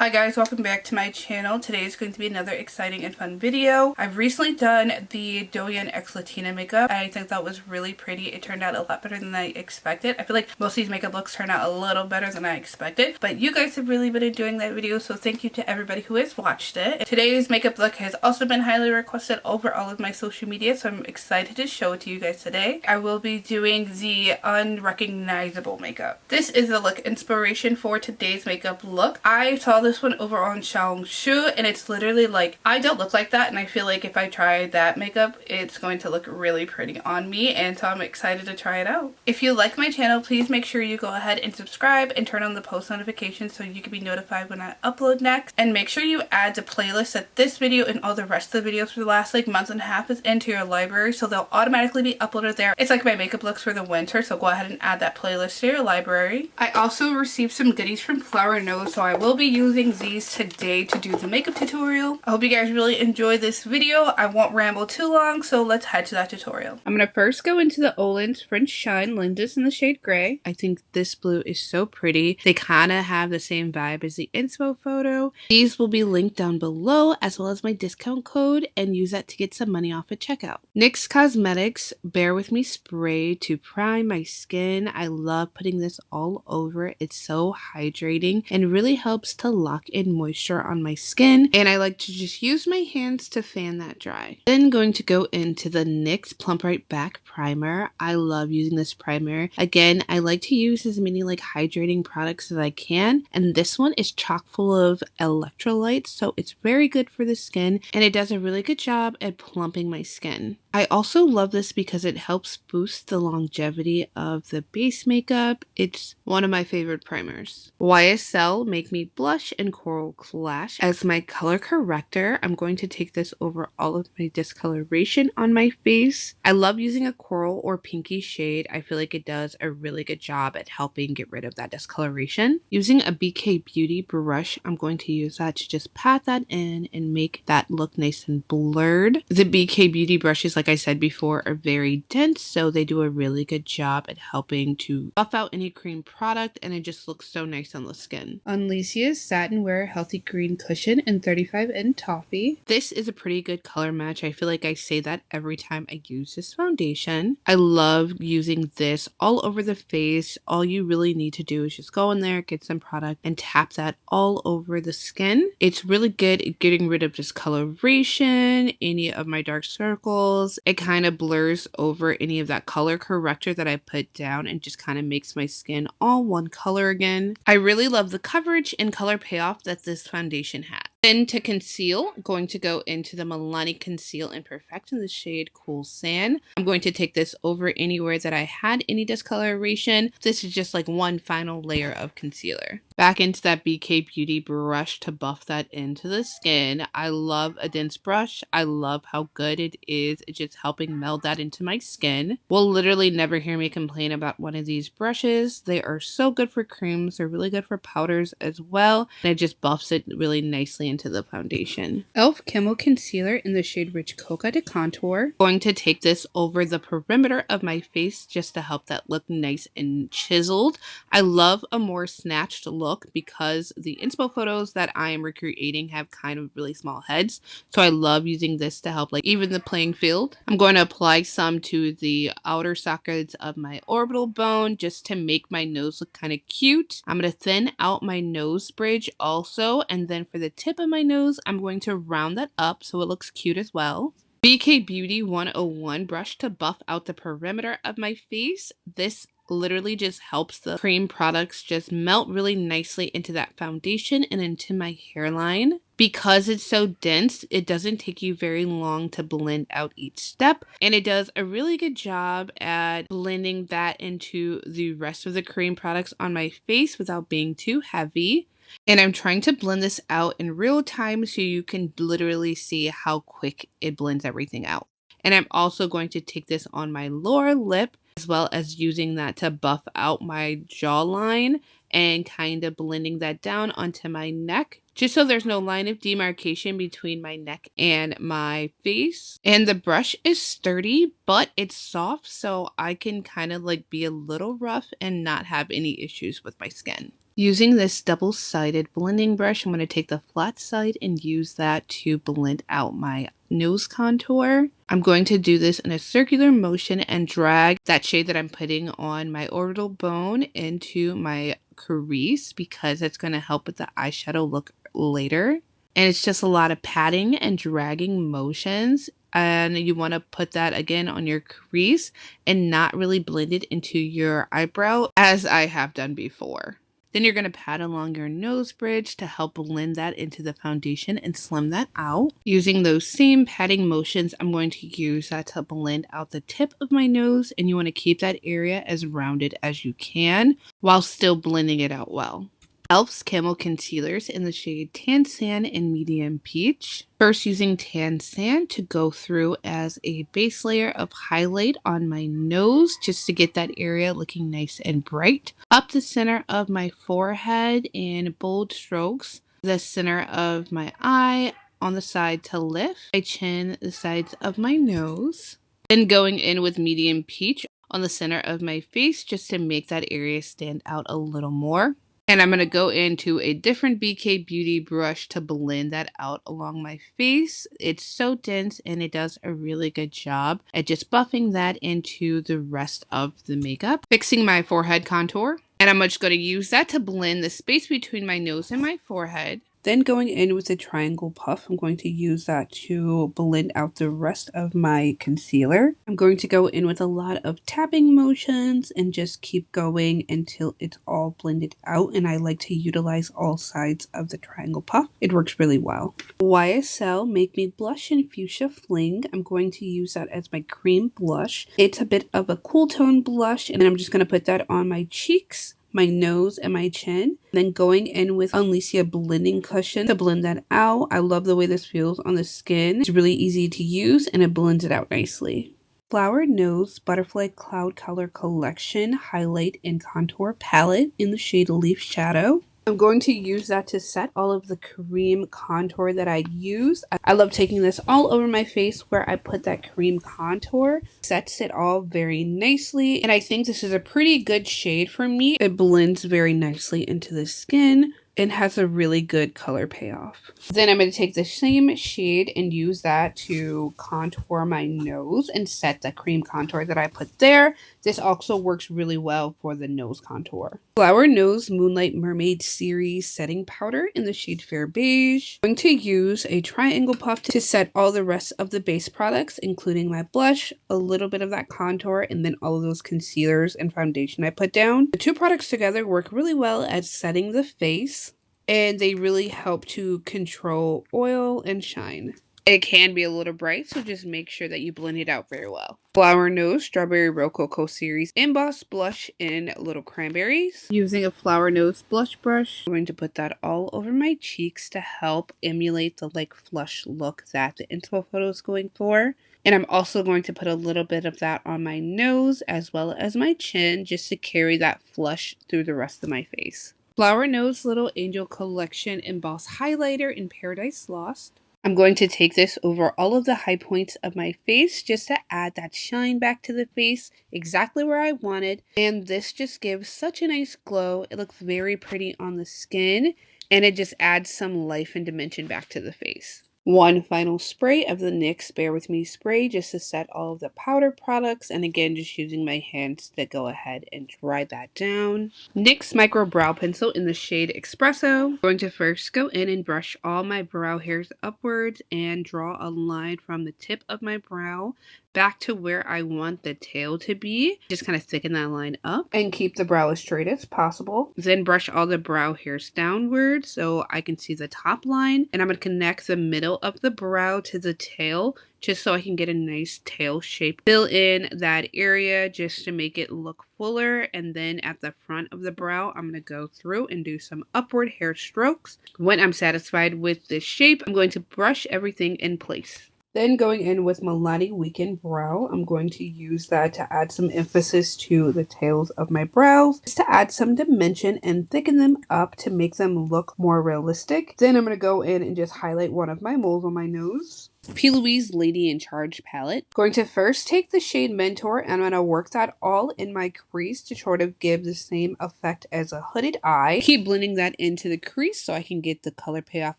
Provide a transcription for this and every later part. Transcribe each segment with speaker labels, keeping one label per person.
Speaker 1: Hi guys, welcome back to my channel. Today is going to be another exciting and fun video. I've recently done the DOUYIN X Latina makeup. I think that was really pretty. It turned out a lot better than I expected. I feel like most of these makeup looks turn out a little better than I expected, but you guys have really been enjoying that video, so thank you to everybody who has watched it. Today's makeup look has also been highly requested over all of my social media, so I'm excited to show it to you guys today. I will be doing the unrecognizable makeup. This is the look inspiration for today's makeup look. I saw this one over on Xiaohongshu and it's literally like, I don't look like that, and I feel like if I try that makeup it's going to look really pretty on me, and so I'm excited to try it out. If you like my channel, please make sure you go ahead and subscribe and turn on the post notifications so you can be notified when I upload next, and make sure you add the playlist that this video and all the rest of the videos for the last like month and a half is into your library, so they'll automatically be uploaded there. It's like my makeup looks for the winter, so go ahead and add that playlist to your library. I also received some goodies from Flowerknows, so I will be using these today to do the makeup tutorial. I hope you guys really enjoy this video. I won't ramble too long, so let's head to that tutorial. I'm gonna first go into the OLENS French Shine lenses in the shade gray. I think this blue is so pretty. They kind of have the same vibe as the inspo photo. These will be linked down below, as well as my discount code, and use that to get some money off at checkout. NYX Cosmetics Bear With Me spray to prime my skin. I love putting this all over. It's so hydrating and really helps to lock in moisture on my skin, and I like to just use my hands to fan that dry. Then going to go into the NYX Plump Right Back primer. I love using this primer. Again, I like to use as many like hydrating products as I can, and this one is chock full of electrolytes, so it's very good for the skin and it does a really good job at plumping my skin. I also love this because it helps boost the longevity of the base makeup. It's one of my favorite primers. YSL Make Me Blush and Coral Clash. As my color corrector, I'm going to take this over all of my discoloration on my face. I love using a coral or pinky shade. I feel like it does a really good job at helping get rid of that discoloration. Using a BK Beauty brush, I'm going to use that to just pat that in and make that look nice and blurred. The BK Beauty brushes, like I said before, are very dense, so they do a really good job at helping to buff out any cream product, and it just looks so nice on the skin. Unlicia's Satin Wear Healthy Green Cushion in 35N Toffee. This is a pretty good color match. I feel like I say that every time I use this foundation. I love using this all over the face. All you really need to do is just go in there, get some product, and tap that all over the skin. It's really good at getting rid of discoloration, any of my dark circles. It kind of blurs over any of that color corrector that I put down and just kind of makes my skin all one color again. I really love the coverage and color payoff that this foundation has. Then to conceal, I'm going to go into the Milani Conceal and Perfect in the shade Cool Sand. I'm going to take this over anywhere that I had any discoloration. This is just like one final layer of concealer. Back into that BK Beauty brush to buff that into the skin. I love a dense brush. I love how good it is at just helping meld that into my skin. Will literally never hear me complain about one of these brushes. They are so good for creams. They're really good for powders as well. And it just buffs it really nicely into the foundation. e.l.f. Camo Concealer in the shade Rich Coca to contour. Going to take this over the perimeter of my face just to help that look nice and chiseled. I love a more snatched look because the inspo photos that I am recreating have kind of really small heads, so I love using this to help like even the playing field. I'm going to apply some to the outer sockets of my orbital bone just to make my nose look kind of cute. I'm going to thin out my nose bridge also, and then for the tip of my nose I'm going to round that up so it looks cute as well. BK Beauty 101 brush to buff out the perimeter of my face. This literally just helps the cream products just melt really nicely into that foundation and into my hairline. Because it's so dense, it doesn't take you very long to blend out each step, and it does a really good job at blending that into the rest of the cream products on my face without being too heavy. And I'm trying to blend this out in real time so you can literally see how quick it blends everything out. And I'm also going to take this on my lower lip, as well as using that to buff out my jawline and kind of blending that down onto my neck, just so there's no line of demarcation between my neck and my face. And the brush is sturdy, but it's soft, so I can kind of like be a little rough and not have any issues with my skin. Using this double-sided blending brush, I'm going to take the flat side and use that to blend out my nose contour. I'm going to do this in a circular motion and drag that shade that I'm putting on my orbital bone into my crease because it's going to help with the eyeshadow look later. And it's just a lot of patting and dragging motions. And you want to put that again on your crease and not really blend it into your eyebrow as I have done before. Then you're going to pat along your nose bridge to help blend that into the foundation and slim that out. Using those same patting motions, I'm going to use that to blend out the tip of my nose, and you want to keep that area as rounded as you can while still blending it out well. e.l.f.'s Camo Concealers in the shade Tan Sand and Medium Peach. First, using Tan Sand to go through as a base layer of highlight on my nose just to get that area looking nice and bright. Up the center of my forehead in bold strokes. The center of my eye on the side to lift. My chin, the sides of my nose. Then going in with Medium Peach on the center of my face just to make that area stand out a little more. And I'm going to go into a different BK Beauty brush to blend that out along my face. It's so dense and it does a really good job at just buffing that into the rest of the makeup. Fixing my forehead contour. And I'm just going to use that to blend the space between my nose and my forehead. Then going in with the triangle puff, I'm going to use that to blend out the rest of my concealer. I'm going to go in with a lot of tapping motions and just keep going until it's all blended out. And I like to utilize all sides of the triangle puff. It works really well. YSL Make Me Blush in Fuchsia Fling. I'm going to use that as my cream blush. It's a bit of a cool tone blush, and I'm just going to put that on my cheeks, my nose, and my chin. Then going in with Alicia blending cushion to blend that out. I love the way this feels on the skin. It's really easy to use and it blends it out nicely. Flowerknows Butterfly Cloud Color Collection Highlight and Contour Palette in the shade Leaf Shadow. I'm going to use that to set all of the cream contour that I use. I love taking this all over my face where I put that cream contour. Sets it all very nicely. And I think this is a pretty good shade for me. It blends very nicely into the skin and has a really good color payoff. Then I'm going to take the same shade and use that to contour my nose and set the cream contour that I put there. This also works really well for the nose contour. Flowerknows Moonlight Mermaid Series Setting Powder in the shade Fair Beige. I'm going to use a triangle puff to set all the rest of the base products, including my blush, a little bit of that contour, and then all of those concealers and foundation I put down. The two products together work really well at setting the face, and they really help to control oil and shine. It can be a little bright, so just make sure that you blend it out very well. Flowerknows Strawberry Rococo Series Emboss Blush in Little Cranberries. Using a Flowerknows blush brush, I'm going to put that all over my cheeks to help emulate the flush look that the inspo photo is going for. And I'm also going to put a little bit of that on my nose as well as my chin just to carry that flush through the rest of my face. Flowerknows Little Angel Collection Emboss Highlighter in Paradise Lost. I'm going to take this over all of the high points of my face just to add that shine back to the face exactly where I wanted. And this just gives such a nice glow. It looks very pretty on the skin and it just adds some life and dimension back to the face. One final spray of the NYX Bear With Me spray just to set all of the powder products, and again just using my hands to go ahead and dry that down. NYX Micro Brow Pencil in the shade Espresso. I'm going to first go in and brush all my brow hairs upwards and draw a line from the tip of my brow back to where I want the tail to be. Just kind of thicken that line up and keep the brow as straight as possible. Then brush all the brow hairs downward so I can see the top line. And I'm going to connect the middle of the brow to the tail just so I can get a nice tail shape. Fill in that area just to make it look fuller. And then at the front of the brow, I'm going to go through and do some upward hair strokes. When I'm satisfied with this shape, I'm going to brush everything in place. Then going in with Milani Weekend Brow, I'm going to use that to add some emphasis to the tails of my brows, just to add some dimension and thicken them up to make them look more realistic. Then I'm going to go in and just highlight one of my moles on my nose. P. Louise Lady in Charge palette. Going to first take the shade Mentor and I'm going to work that all in my crease to sort of give the same effect as a hooded eye. Keep blending that into the crease so I can get the color payoff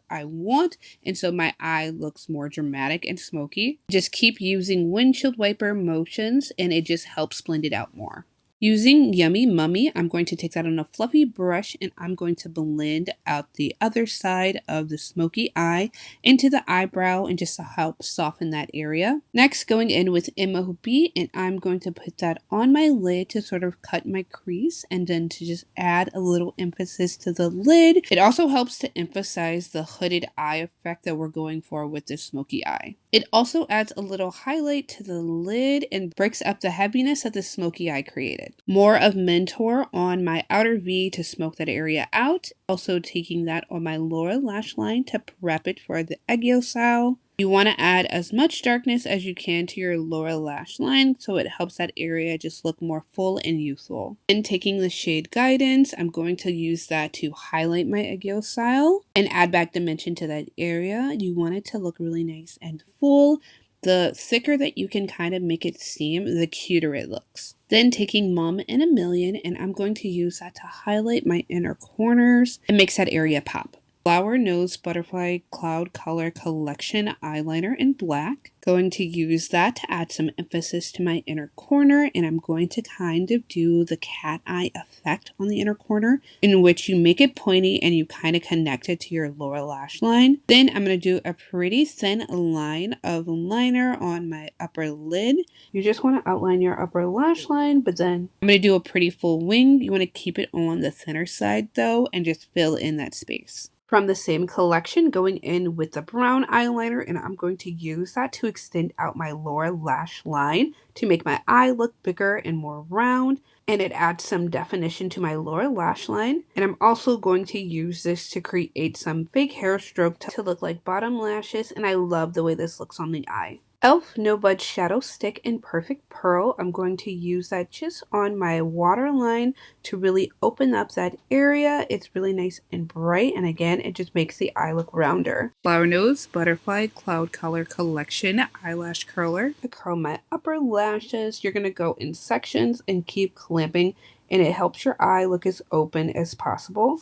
Speaker 1: I want and so my eye looks more dramatic and smoky. Just keep using windshield wiper motions and it just helps blend it out more. Using Yummy Mummy, I'm going to take that on a fluffy brush and I'm going to blend out the other side of the smoky eye into the eyebrow and just to help soften that area. Next, going in with MOB and I'm going to put that on my lid to sort of cut my crease and then to just add a little emphasis to the lid. It also helps to emphasize the hooded eye effect that we're going for with this smoky eye. It also adds a little highlight to the lid and breaks up the heaviness that the smoky eye created. More of Mentor on my outer V to smoke that area out. Also taking that on my lower lash line to prep it for the YESSTYLE. You want to add as much darkness as you can to your lower lash line so it helps that area just look more full and youthful. And taking the shade Guidance, I'm going to use that to highlight my YESSTYLE and add back dimension to that area. You want it to look really nice and full. The thicker that you can kind of make it seem, the cuter it looks. Then taking Mom in a Million and I'm going to use that to highlight my inner corners and makes that area pop. Flowerknows Butterfly Cloud Color Collection eyeliner in black. Going to use that to add some emphasis to my inner corner and I'm going to kind of do the cat eye effect on the inner corner in which you make it pointy and you kind of connect it to your lower lash line. Then I'm going to do a pretty thin line of liner on my upper lid. You just want to outline your upper lash line, but then I'm going to do a pretty full wing. You want to keep it on the thinner side though and just fill in that space. From the same collection, going in with the brown eyeliner and I'm going to use that to extend out my lower lash line to make my eye look bigger and more round, and it adds some definition to my lower lash line. And I'm also going to use this to create some fake hair stroke to look like bottom lashes, and I love the way this looks on the eye. e.l.f. No Budge Shadow Stick in Perfect Pearl. I'm going to use that just on my waterline to really open up that area. It's really nice and bright, and again, it just makes the eye look rounder. Flowerknows Butterfly Cloud Color Collection Eyelash Curler. To curl my upper lashes, you're going to go in sections and keep clamping, and it helps your eye look as open as possible.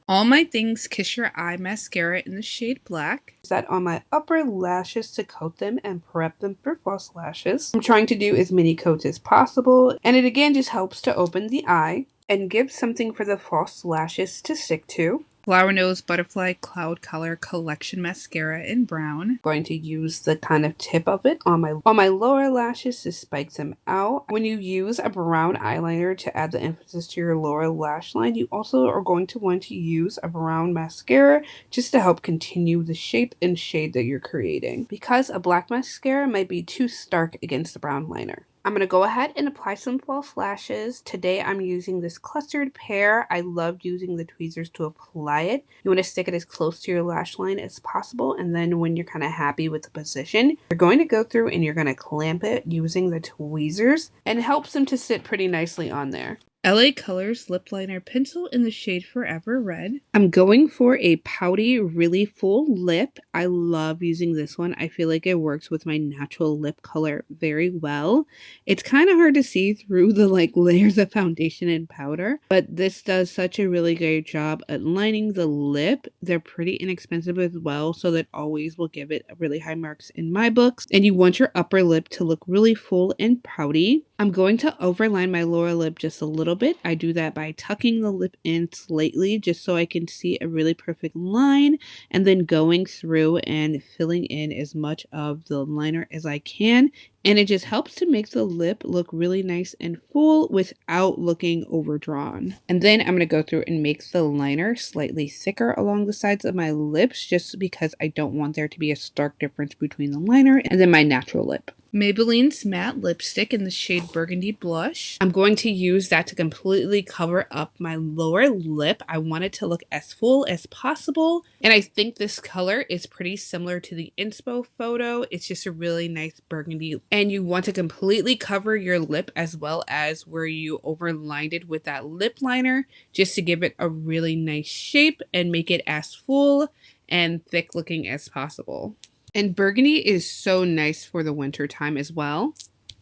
Speaker 1: All My Things Kiss Your Eye mascara in the shade Black. Use that on my upper lashes to coat them and prep them for false lashes. I'm trying to do as many coats as possible, and it again just helps to open the eye and give something for the false lashes to stick to. Flowerknows Butterfly Cloud Color Collection mascara in brown. Going to use the kind of tip of it on my lower lashes to spike them out. When you use a brown eyeliner to add the emphasis to your lower lash line, you also are going to want to use a brown mascara just to help continue the shape and shade that you're creating, because a black mascara might be too stark against the brown liner. I'm going to go ahead and apply some false lashes. Today I'm using this clustered pair. I love using the tweezers to apply it. You want to stick it as close to your lash line as possible, and then when you're kind of happy with the position, you're going to go through and you're going to clamp it using the tweezers, and it helps them to sit pretty nicely on there. LA Colors Lip Liner Pencil in the shade Forever Red. I'm going for a pouty, really full lip. I love using this one. I feel like it works with my natural lip color very well. It's kind of hard to see through the layers of foundation and powder, but this does such a really great job at lining the lip. They're pretty inexpensive as well, so that always will give it really high marks in my books. And you want your upper lip to look really full and pouty. I'm going to overline my lower lip just a little bit. I do that by tucking the lip in slightly just so I can see a really perfect line, and then going through and filling in as much of the liner as I can. And it just helps to make the lip look really nice and full without looking overdrawn. And then I'm going to go through and make the liner slightly thicker along the sides of my lips, just because I don't want there to be a stark difference between the liner and then my natural lip. Maybelline's matte lipstick in the shade Burgundy Blush. I'm going to use that to completely cover up my lower lip. I want it to look as full as possible, and I think this color is pretty similar to the inspo photo. It's just a really nice burgundy, and you want to completely cover your lip as well as where you overlined it with that lip liner, just to give it a really nice shape and make it as full and thick looking as possible. And burgundy is so nice for the winter time as well.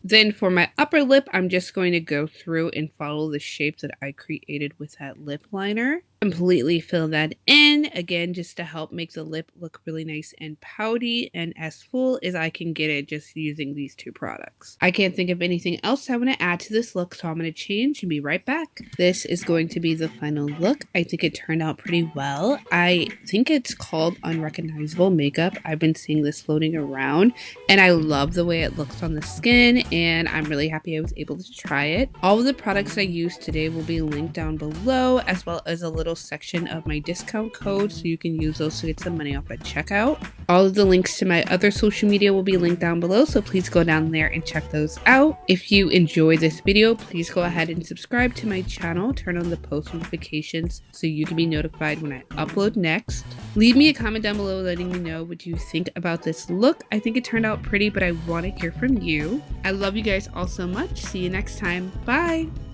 Speaker 1: Then for my upper lip, I'm just going to go through and follow the shape that I created with that lip liner. Completely fill that in, again, just to help make the lip look really nice and pouty and as full as I can get it just using these two products. I can't think of anything else I want to add to this look, so I'm going to change and be right back. This is going to be the final look. I think it turned out pretty well. I think it's called Unrecognizable Makeup. I've been seeing this floating around and I love the way it looks on the skin, and I'm really happy I was able to try it. All of the products I used today will be linked down below, as well as a little section of my discount code, so you can use those to get some money off at checkout. All of the links to my other social media will be linked down below, so please go down there and check those out. If you enjoyed this video, please go ahead and subscribe to my channel, turn on the post notifications so you can be notified when I upload next. Leave me a comment down below letting me know what you think about this look. I think it turned out pretty, but I want to hear from you. I love you guys all so much. See you next time. Bye!